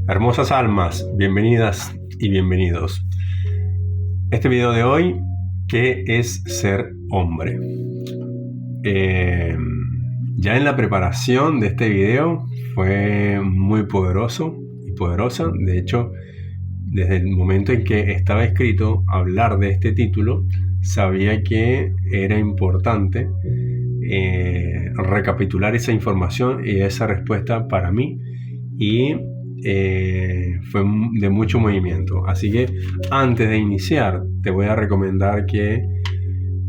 Hermosas almas, bienvenidas y bienvenidos. Este video de hoy, ¿qué es ser hombre? Ya en la preparación de este video fue muy poderoso y poderosa. De hecho, desde el momento en que estaba escrito hablar de este título, sabía que era importante recapitular esa información y esa respuesta para mí, y fue de mucho movimiento. Así que antes de iniciar te voy a recomendar que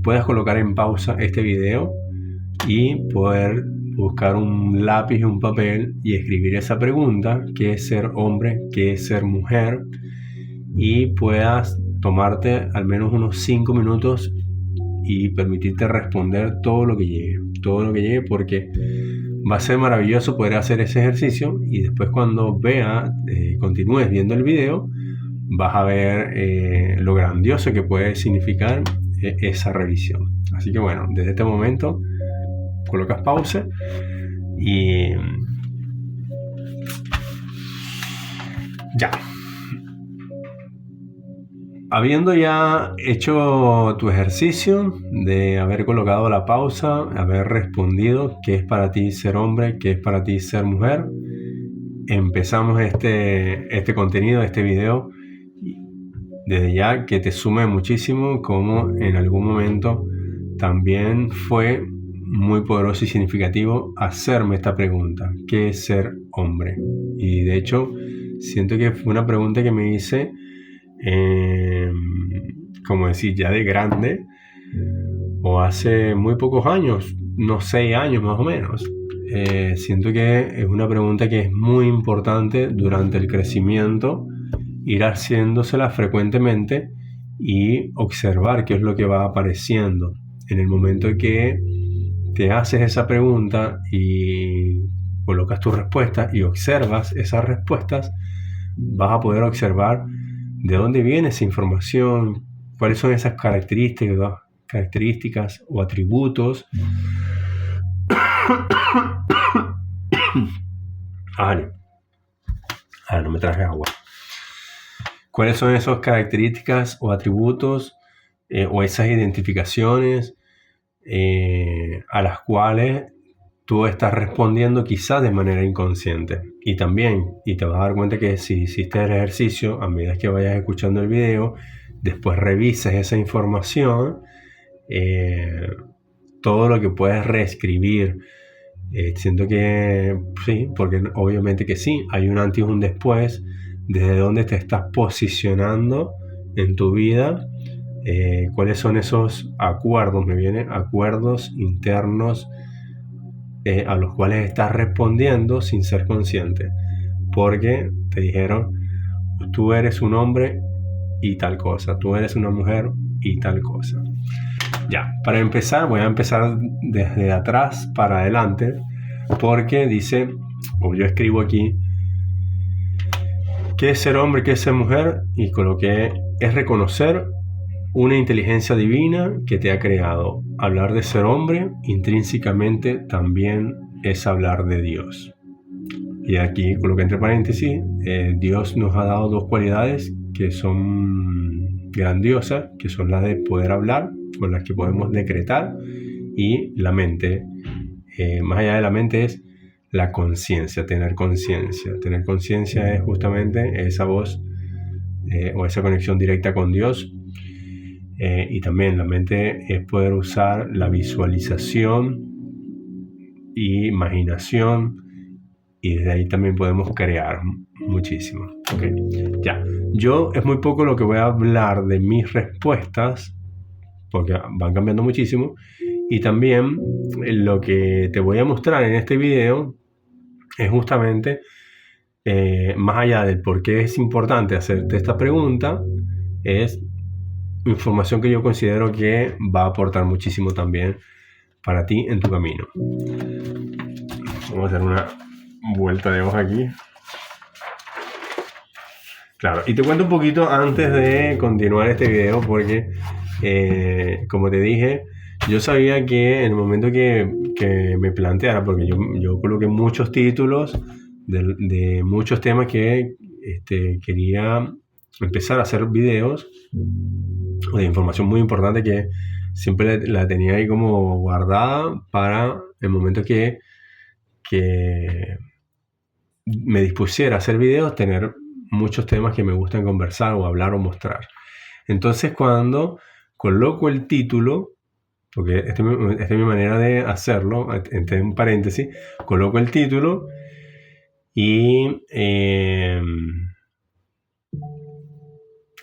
puedas colocar en pausa este video y poder buscar un lápiz y un papel y escribir esa pregunta: ¿qué es ser hombre? ¿Qué es ser mujer? Y puedas tomarte al menos unos 5 minutos y permitirte responder todo lo que llegue, porque va a ser maravilloso poder hacer ese ejercicio, y después cuando continúes viendo el video, vas a ver lo grandioso que puede significar esa revisión. Así que bueno, desde este momento colocas pausa y ya. Habiendo ya hecho tu ejercicio de haber colocado la pausa, haber respondido qué es para ti ser hombre, qué es para ti ser mujer, empezamos este contenido, este video, desde ya que te sume muchísimo, como en algún momento también fue muy poderoso y significativo hacerme esta pregunta: ¿qué es ser hombre? Y de hecho siento que fue una pregunta que me hice como decir, ya de grande, o hace muy pocos años, unos 6 años más o menos. Siento que es una pregunta que es muy importante durante el crecimiento, ir haciéndosela frecuentemente y observar qué es lo que va apareciendo. En el momento en que te haces esa pregunta y colocas tus respuestas y observas esas respuestas, vas a poder observar de dónde viene esa información, cuáles son esas características o atributos. No me traje agua. ¿Cuáles son esas características o atributos o esas identificaciones a las cuales tú estás respondiendo quizás de manera inconsciente? Y también, y te vas a dar cuenta que si hiciste el ejercicio, a medida que vayas escuchando el video, después revises esa información, todo lo que puedes reescribir. Siento que sí, porque obviamente que sí, hay un antes y un después, desde dónde te estás posicionando en tu vida, cuáles son esos acuerdos, acuerdos internos a los cuales estás respondiendo sin ser consciente, porque te dijeron: tú eres un hombre y tal cosa, tú eres una mujer y tal cosa. Ya, para empezar, voy a empezar desde atrás para adelante, porque dice, o yo escribo aquí, ¿qué es ser hombre, qué es ser mujer? Y coloqué: es reconocer una inteligencia divina que te ha creado. Hablar de ser hombre intrínsecamente también es hablar de Dios. Y aquí coloqué entre paréntesis, Dios nos ha dado 2 cualidades que son grandiosas, que son las de poder hablar, con las que podemos decretar, y la mente. Más allá de la mente es la conciencia, tener conciencia. Tener conciencia es justamente esa voz o esa conexión directa con Dios. Y también la mente es poder usar la visualización y imaginación, y desde ahí también podemos crear muchísimo. Okay. Ya, yo es muy poco lo que voy a hablar de mis respuestas, porque van cambiando muchísimo, y también lo que te voy a mostrar en este video es justamente, más allá del por qué es importante hacerte esta pregunta, es información que yo considero que va a aportar muchísimo también para ti en tu camino. Vamos a hacer una vuelta de hoja aquí. Claro, y te cuento un poquito antes de continuar este video, porque como te dije, yo sabía que en el momento que me planteara, porque yo coloqué muchos títulos de muchos temas que quería empezar a hacer videos de información muy importante que siempre la tenía ahí como guardada para el momento que me dispusiera a hacer videos, tener muchos temas que me gustan conversar o hablar o mostrar. Entonces, cuando coloco el título, porque esta es mi manera de hacerlo, entre un paréntesis, coloco el título y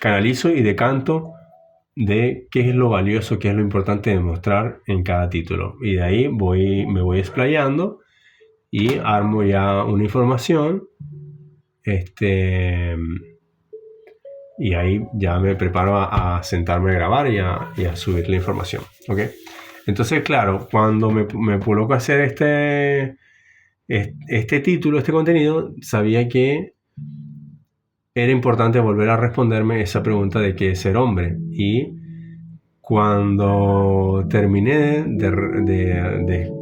canalizo y decanto de qué es lo valioso, qué es lo importante de mostrar en cada título. Y de ahí me voy explayando y armo ya una información. Y ahí ya me preparo a sentarme a grabar y a subir la información. ¿Ok? Entonces, claro, cuando me coloco a hacer este título, este contenido, sabía que era importante volver a responderme esa pregunta de qué es ser hombre. Y cuando terminé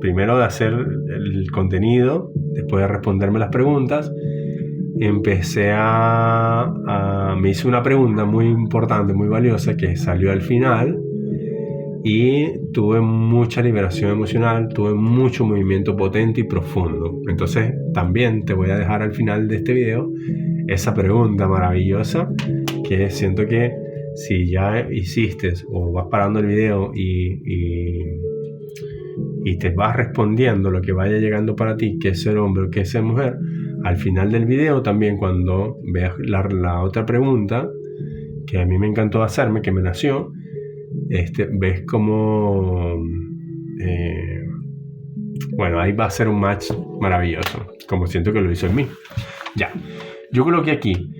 primero de hacer el contenido, después de responderme las preguntas, empecé me hice una pregunta muy importante, muy valiosa, que salió al final, y tuve mucha liberación emocional, tuve mucho movimiento potente y profundo. Entonces también te voy a dejar al final de este video esa pregunta maravillosa, que siento que si ya hiciste o vas parando el video y te vas respondiendo lo que vaya llegando para ti, qué es ser hombre o qué es ser mujer, al final del video también, cuando veas la otra pregunta que a mí me encantó hacerme, que me nació, ves como bueno, ahí va a ser un match maravilloso, como siento que lo hizo en mí. Ya, yo coloqué aquí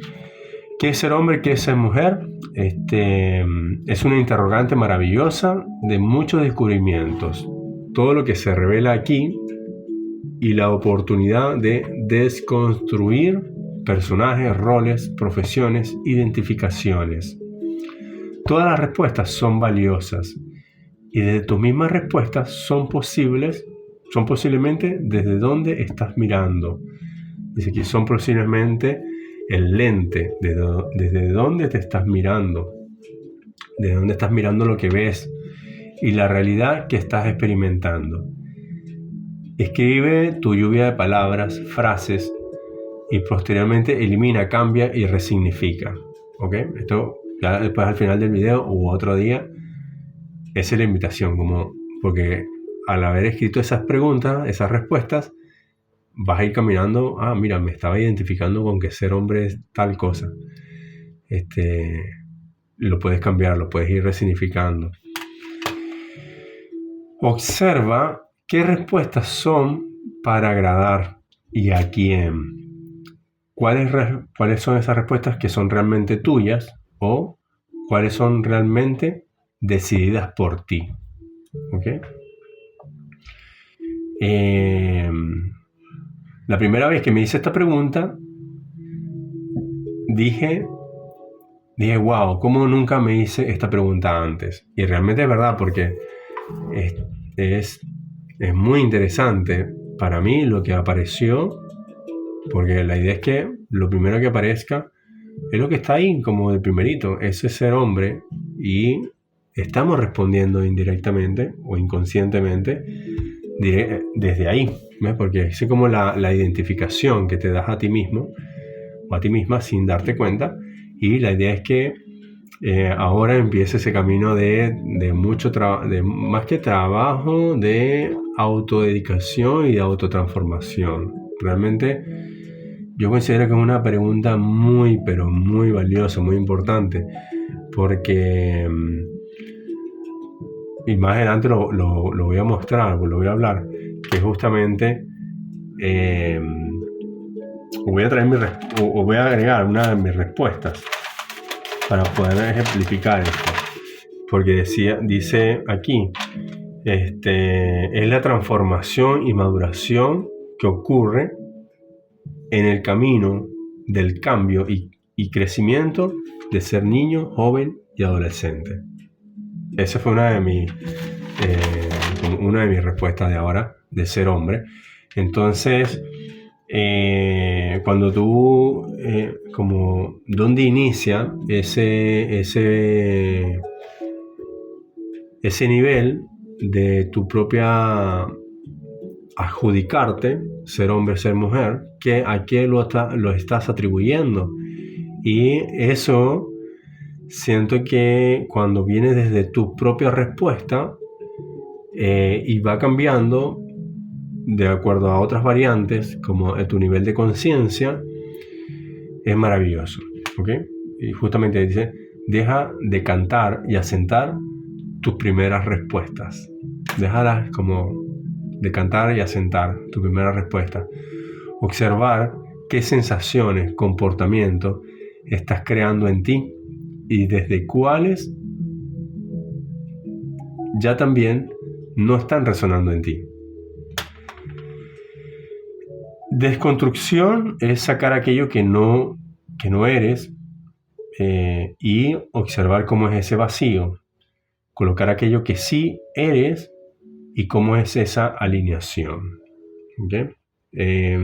¿qué es ser hombre? ¿Qué es ser mujer? Es una interrogante maravillosa de muchos descubrimientos. Todo lo que se revela aquí y la oportunidad de desconstruir personajes, roles, profesiones, identificaciones. Todas las respuestas son valiosas y desde tus mismas respuestas son posiblemente desde dónde estás mirando. Dice que son posiblemente el lente, desde dónde te estás mirando, desde dónde estás mirando lo que ves y la realidad que estás experimentando. Escribe tu lluvia de palabras, frases y posteriormente elimina, cambia y resignifica. ¿Ok? Esto ya después al final del video u otro día, esa es la invitación, porque al haber escrito esas preguntas, esas respuestas, vas a ir caminando, mira, me estaba identificando con que ser hombre es tal cosa. Lo puedes cambiar, lo puedes ir resignificando. Observa qué respuestas son para agradar y a quién. ¿Cuáles son esas respuestas que son realmente tuyas o cuáles son realmente decididas por ti? ¿Ok? La primera vez que me hice esta pregunta, dije, wow, ¿cómo nunca me hice esta pregunta antes? Y realmente es verdad, porque es muy interesante para mí lo que apareció, porque la idea es que lo primero que aparezca es lo que está ahí, como de primerito, ese ser hombre, y estamos respondiendo indirectamente o inconscientemente desde ahí, ¿ves? Porque es como la identificación que te das a ti mismo o a ti misma sin darte cuenta, y la idea es que ahora empiece ese camino de mucho trabajo, de más que trabajo, de autodedicación y de autotransformación. Realmente yo considero que es una pregunta muy, pero muy valiosa, muy importante, porque y más adelante lo voy a mostrar, lo voy a hablar, que justamente voy a agregar una de mis respuestas para poder ejemplificar esto, porque dice aquí, es la transformación y maduración que ocurre en el camino del cambio y crecimiento de ser niño, joven y adolescente. Esa fue una de mis respuestas de ahora, de ser hombre. Entonces, Cuando tú, como, ¿dónde inicia ese nivel de tu propia adjudicarte, ser hombre, ser mujer, a qué lo estás atribuyendo? Y eso siento que cuando viene desde tu propia respuesta y va cambiando de acuerdo a otras variantes, como tu nivel de conciencia, es maravilloso. ¿Ok? Y justamente dice, deja de cantar y asentar tus primeras respuestas. Déjalas como de cantar y asentar tu primera respuesta. Observar qué sensaciones, comportamientos estás creando en ti y desde cuáles ya también no están resonando en ti. Desconstrucción es sacar aquello que no eres y observar cómo es ese vacío. Colocar aquello que sí eres y cómo es esa alineación. ¿Okay?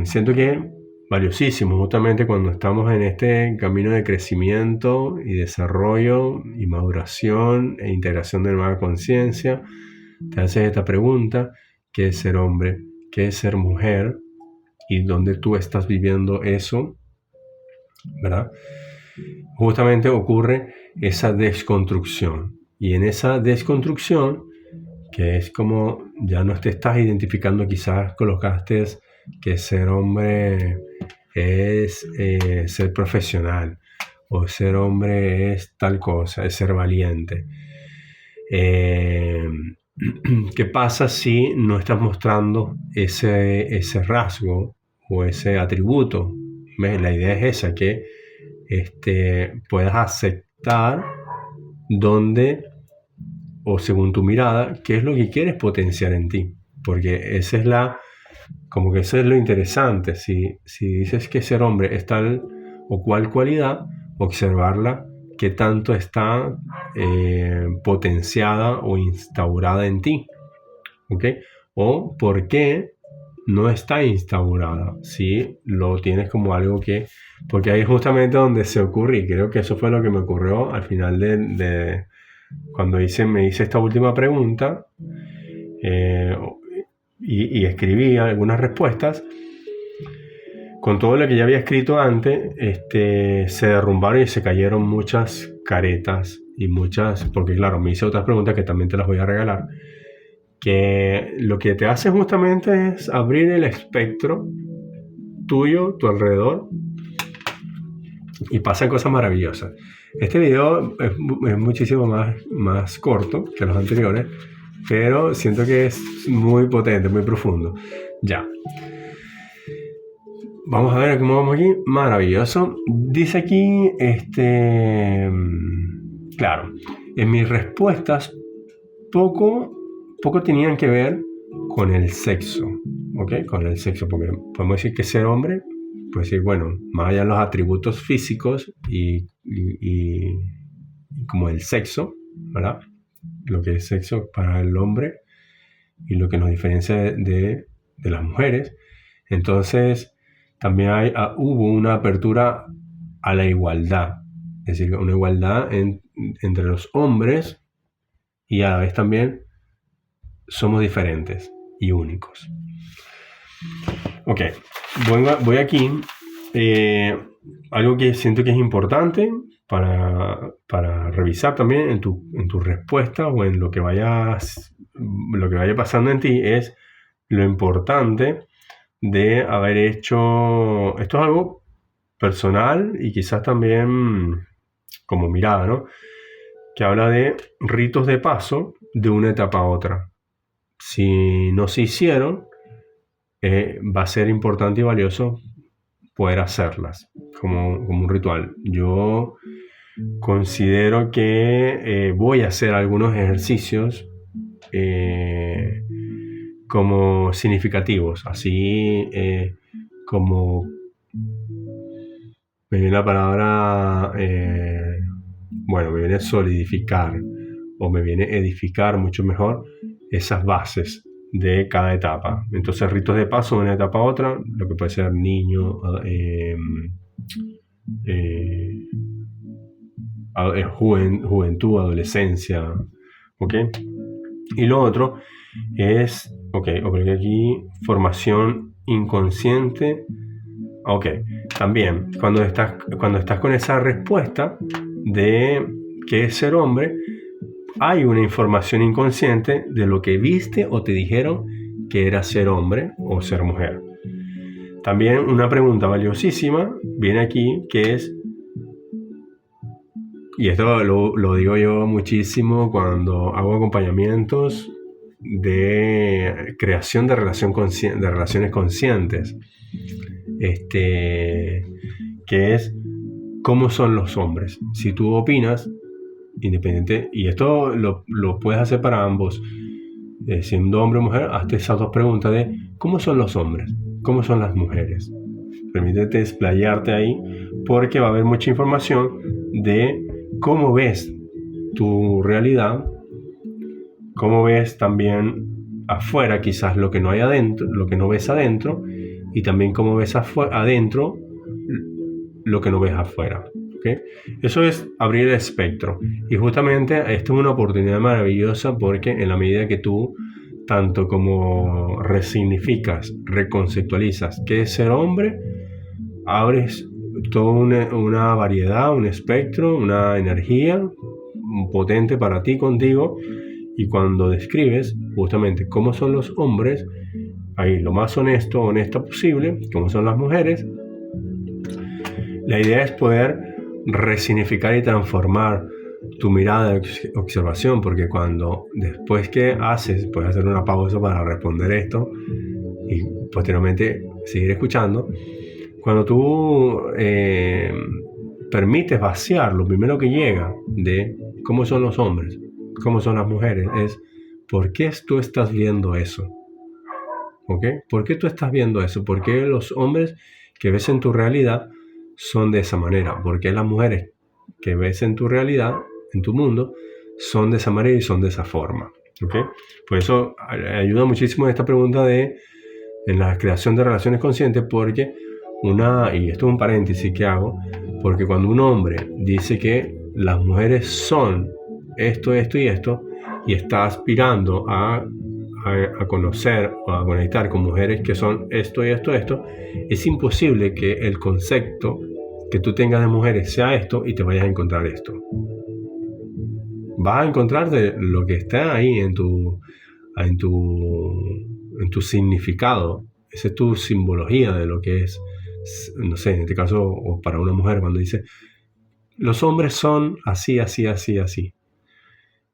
Siento que valiosísimo justamente cuando estamos en este camino de crecimiento y desarrollo y maduración e integración de nueva conciencia. Te haces esta pregunta: ¿qué es ser hombre? ¿Qué es ser mujer? Y dónde tú estás viviendo eso, ¿verdad? Justamente ocurre esa desconstrucción. Y en esa desconstrucción, que es como ya no te estás identificando, quizás colocaste que ser hombre es ser profesional, o ser hombre es tal cosa, es ser valiente. ¿Qué pasa si no estás mostrando ese rasgo o ese atributo? La idea es esa, que puedas aceptar dónde, o según tu mirada, qué es lo que quieres potenciar en ti. Porque esa es como que eso es lo interesante. Si dices que ser hombre es tal o cual cualidad, observarla, qué tanto está potenciada o instaurada en ti. ¿Ok? O por qué no está instaurada, si lo tienes como algo que... Porque ahí es justamente donde se ocurre, y creo que eso fue lo que me ocurrió al final de cuando me hice esta última pregunta y escribí algunas respuestas. Con todo lo que ya había escrito antes, se derrumbaron y se cayeron muchas caretas y muchas, porque claro, me hice otras preguntas que también te las voy a regalar, que lo que te hace justamente es abrir el espectro tuyo, tu alrededor, y pasan cosas maravillosas. Este video es muchísimo más corto que los anteriores, pero siento que es muy potente, muy profundo. Ya. Vamos a ver cómo vamos aquí. Maravilloso. Dice aquí, claro, en mis respuestas poco tenían que ver con el sexo, ¿ok? Con el sexo, porque podemos decir que ser hombre, pues sí, bueno, más allá de los atributos físicos y como el sexo, ¿verdad? Lo que es sexo para el hombre y lo que nos diferencia de las mujeres. Entonces, también hubo una apertura a la igualdad, es decir, una igualdad entre los hombres, y a la vez también somos diferentes y únicos. Ok, voy aquí. Algo que siento que es importante para revisar también en tu respuesta o en lo que vaya pasando en ti, es lo importante de haber hecho... Esto es algo personal y quizás también como mirada, ¿no? Que habla de ritos de paso de una etapa a otra. Si no se hicieron, va a ser importante y valioso poder hacerlas como un ritual. Yo considero que voy a hacer algunos ejercicios como significativos, así como me viene la palabra, me viene solidificar o me viene edificar mucho mejor esas bases de cada etapa. Entonces, ritos de paso de una etapa a otra, lo que puede ser niño, juventud, adolescencia, ¿ok? Y lo otro es, ok, aquí formación inconsciente, ok. También, cuando estás con esa respuesta de qué es ser hombre, hay una información inconsciente de lo que viste o te dijeron que era ser hombre o ser mujer. También una pregunta valiosísima viene aquí, que es, y esto lo digo yo muchísimo cuando hago acompañamientos de creación de relaciones conscientes, que es cómo son los hombres. Si tú opinas, independiente, y esto lo puedes hacer para ambos, siendo hombre o mujer, hazte esas dos preguntas de cómo son los hombres, cómo son las mujeres. Permítete explayarte ahí, porque va a haber mucha información de cómo ves tu realidad, cómo ves también afuera quizás lo que no hay adentro, lo que no ves adentro, y también cómo ves adentro lo que no ves afuera. ¿Okay? Eso es abrir el espectro, y justamente esto es una oportunidad maravillosa, porque en la medida que tú tanto como resignificas, reconceptualizas qué es ser hombre, abres toda una variedad, un espectro, una energía potente para ti, contigo, y cuando describes justamente cómo son los hombres, ahí lo más honesta posible, cómo son las mujeres, la idea es poder resignificar y transformar tu mirada de observación, porque cuando después que haces, puedes hacer una pausa para responder esto y posteriormente seguir escuchando. Cuando tú permites vaciar lo primero que llega de cómo son los hombres, cómo son las mujeres, es ¿por qué tú estás viendo eso? ¿Ok? ¿Por qué tú estás viendo eso? ¿Por qué los hombres que ves en tu realidad son de esa manera? ¿Por qué las mujeres que ves en tu realidad, en tu mundo, son de esa manera y son de esa forma? ¿Ok? Por eso ayuda muchísimo esta pregunta en la creación de relaciones conscientes, porque y esto es un paréntesis que hago, porque cuando un hombre dice que las mujeres son esto y esto, y está aspirando a conocer o a conectar con mujeres que son esto y esto, es imposible que el concepto que tú tengas de mujeres sea esto y te vayas a encontrar esto. Vas a encontrarte lo que está ahí en tu significado. Esa es tu simbología de lo que es, no sé, en este caso, o para una mujer, cuando dice los hombres son así, así, así, así,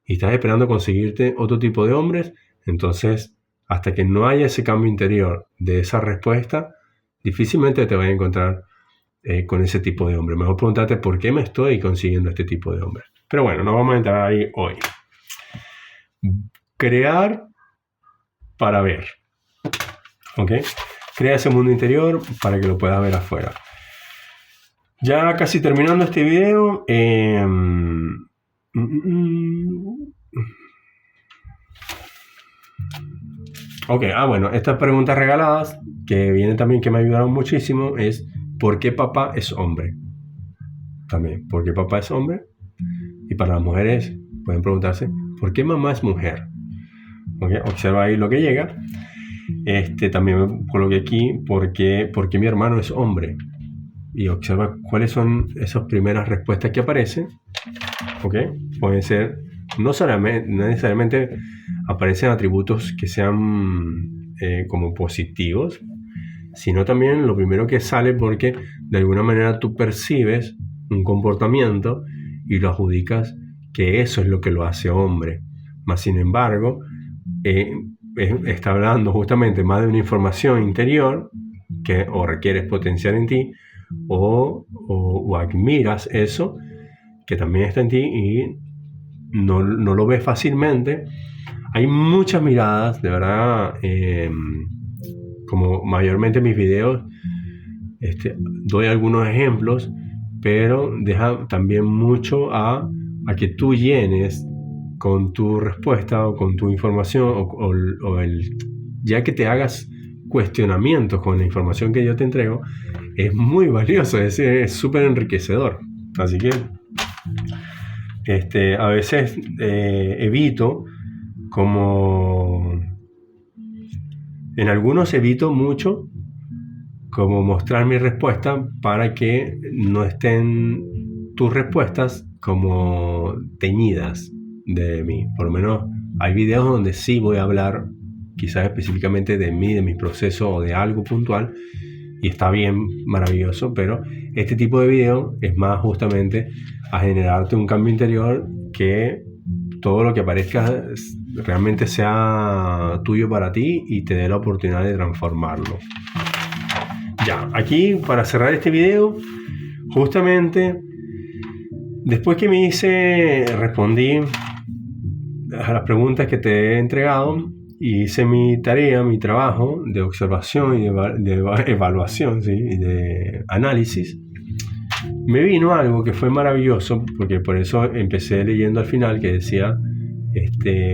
y estás esperando conseguirte otro tipo de hombres, entonces hasta que no haya ese cambio interior de esa respuesta, difícilmente te vas a encontrar con ese tipo de hombre. Mejor preguntarte por qué me estoy consiguiendo este tipo de hombre. Pero bueno, no vamos a entrar ahí hoy. Crear para ver. ¿Ok? Crea ese mundo interior para que lo puedas ver afuera. Ya casi terminando este video. Ok, bueno, estas preguntas regaladas que vienen también, que me ayudaron muchísimo, es ¿por qué papá es hombre? También, ¿por qué papá es hombre? Y para las mujeres pueden preguntarse ¿por qué mamá es mujer? Okay, observa ahí lo que llega. También coloqué aquí ¿por qué mi hermano es hombre? Y observa cuáles son esas primeras respuestas que aparecen. Okay, pueden ser, no necesariamente aparecen atributos que sean como positivos, sino también lo primero que sale porque de alguna manera tú percibes un comportamiento y lo adjudicas que eso es lo que lo hace hombre. Mas sin embargo, está hablando justamente más de una información interior que o requieres potenciar en ti o admiras eso que también está en ti y no lo ves fácilmente. Hay muchas miradas, de verdad, como mayormente en mis videos doy algunos ejemplos, pero deja también mucho a que tú llenes con tu respuesta o con tu información ya que te hagas cuestionamientos con la información que yo te entrego, es muy valioso, es súper enriquecedor. Así que a veces evito, como en algunos evito mucho, como mostrar mi respuesta para que no estén tus respuestas como teñidas de mí. Por lo menos hay videos donde sí voy a hablar quizás específicamente de mí, de mi proceso o de algo puntual, y está bien, maravilloso, pero este tipo de video es más justamente a generarte un cambio interior, que todo lo que aparezca realmente sea tuyo para ti y te dé la oportunidad de transformarlo. Ya, aquí para cerrar este video, justamente después que respondí a las preguntas que te he entregado y hice mi tarea, mi trabajo de observación y de evaluación, ¿sí? Y de análisis, me vino algo que fue maravilloso, porque por eso empecé leyendo al final que decía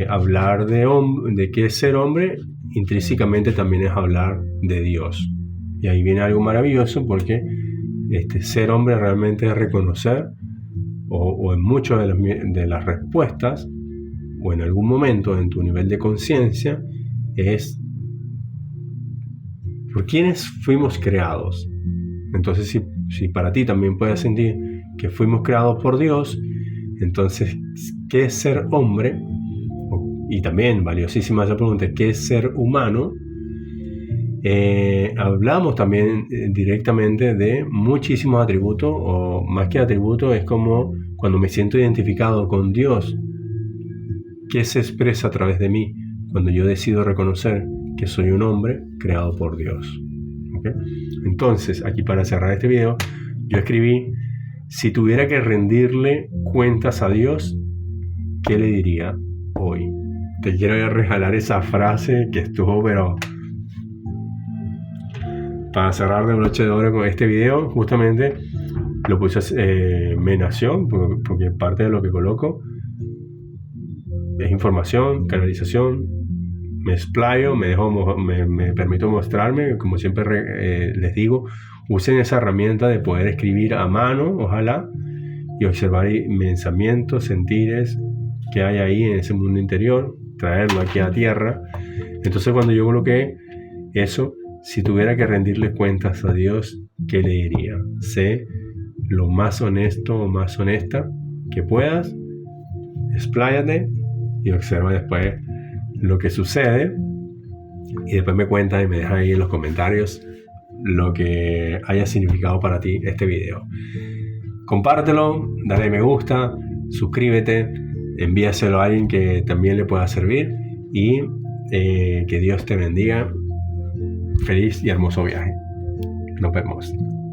hablar de qué es ser hombre, intrínsecamente también es hablar de Dios. Y ahí viene algo maravilloso, porque ser hombre realmente es reconocer, o en muchas de las respuestas, o en algún momento en tu nivel de conciencia, es por quiénes fuimos creados. Entonces, si para ti también puedes sentir que fuimos creados por Dios, entonces, ¿qué es ser hombre? Y también, valiosísima esa pregunta, ¿qué es ser humano? Hablamos también directamente de muchísimos atributos, o más que atributos, es como cuando me siento identificado con Dios, ¿qué se expresa a través de mí cuando yo decido reconocer que soy un hombre creado por Dios? ¿Okay? Entonces, aquí para cerrar este video, yo escribí: si tuviera que rendirle cuentas a Dios, ¿qué le diría hoy? Te quiero regalar esa frase que estuvo, pero para cerrar de broche de oro con este video, justamente lo puse, me nació, porque parte de lo que coloco es información, canalización, me explayo, me permito mostrarme, como siempre les digo, usen esa herramienta de poder escribir a mano, ojalá, y observar pensamientos, sentires que hay ahí en ese mundo interior, traerlo aquí a tierra. Entonces, cuando yo coloqué eso, si tuviera que rendirle cuentas a Dios, ¿qué le diría? Sé lo más honesto o más honesta que puedas, expláyate y observa después lo que sucede, y después me cuentas y me dejas ahí en los comentarios lo que haya significado para ti este video. Compártelo, dale me gusta, suscríbete, envíaselo a alguien que también le pueda servir, y que Dios te bendiga. Feliz y hermoso viaje. Nos vemos.